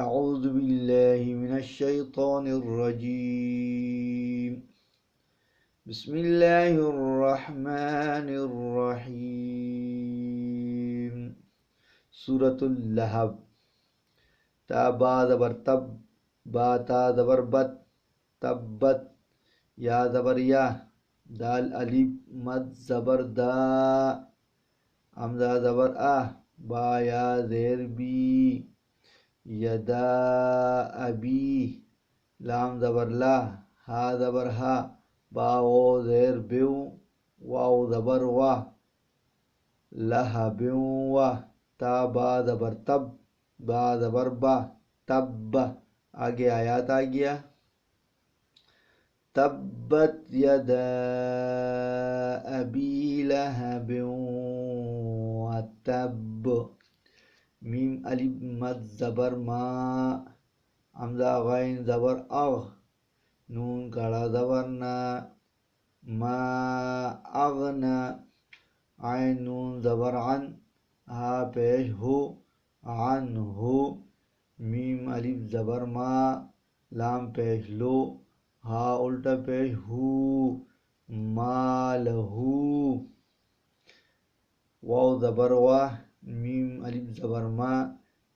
اعوذ باللہ من الشیطان الرجیم بسم اللہ الرحمن الرحیم سورۃ اللہب تا با زبر تب با تا زبر بت تبت یا زبر یا دال الف مد زبر دا حمزہ زبر با یا زیر بی یدا ابی لام زبر لا ہا زبر ہا با او زیر بیو واو زبر وا لہا بیو وا تا با زبر تب با زبر با تب آگے آیات آ گیا تبت یدا ابی لہب وتب میم الف مد زبر ما حمزہ غین زبر اغ نون کڑا زبر نا ما اغنا عین نون زبر عن ہا پیش ہو عن ہو میم الف زبر ما لام پیش لو ہا الٹا پیش ہو مالہو واو زبر وا میم الف زبر ما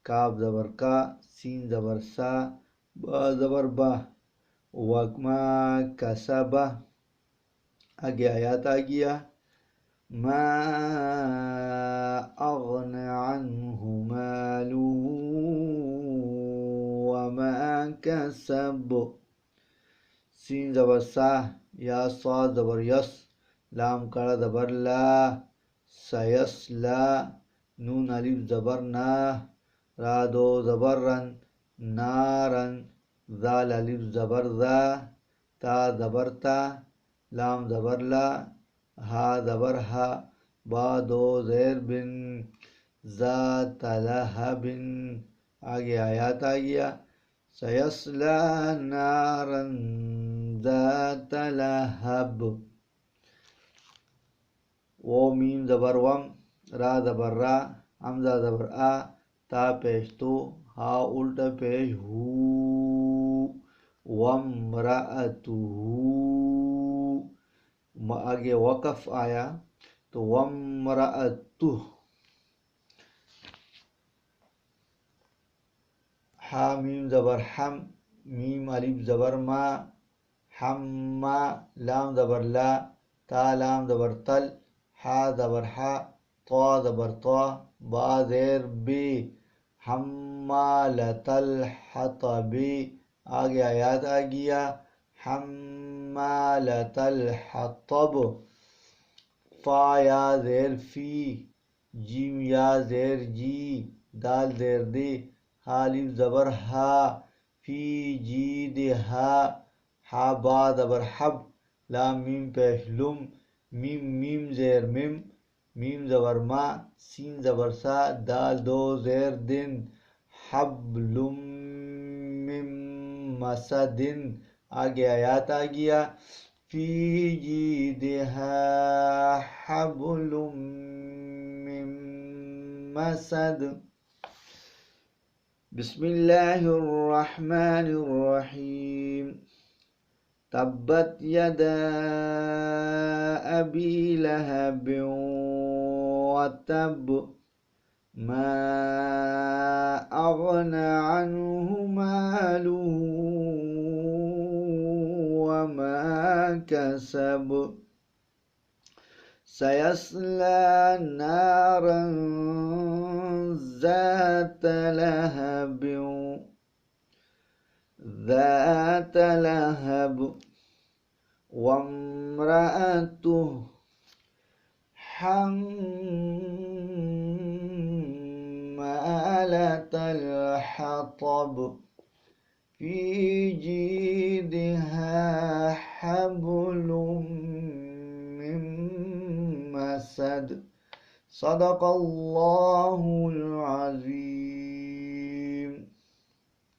کاف زبر کا سین زبر سا با زبر با وما کسبہ آگے آیات آ گیا ما اغن عنہ مالہ وما کسب سین زبر سا یا صاد زبر یس لام کڑا زبر لا سیسلا نون الف زبر نا را دو زبر رن نارن ذال الف زبر ذا تا زبر تا لام زبر لا ہا زبر ہا با دو زیر بن ذات لہب آگے آیات آ گیا سیسلا نارا ذات لہب وہ میم زبر وم را زبر را حمزہ زبر آ تا پیش تو ہا الٹا پیش ہو وامرأتہ آگے وقف آیا تو وامرأتہ ہا میم زبر حم میم الف زبر ما حما لام زبر لا تا لام زبر تل ہا زبر ہا طا زبر طا با زیر بی حمالۃ الحطب آگے آیات آ گیا حمالۃ الحطب فا یا زیر فی جیم یا زیر جی دال زیر دی ہا الف زبر ہا فی جید ہا ہا با زبر حب لام میم پیش لم میم میم زیر مم میم زبر ما سین زبر سا دال دو زیر دن حبل من مسد آگے آیات آ گیا فی جیدہا حبل من مسد بسم اللہ الرحمن الرحیم تبت یدا ابی لہب وتب ما اغن عنہ مالہ وما کسب سیصلی نارا ذات لہب وامرأتہ حمالۃ الحطب فی جیدہا حبل من مسد صدق اللہ العظیم.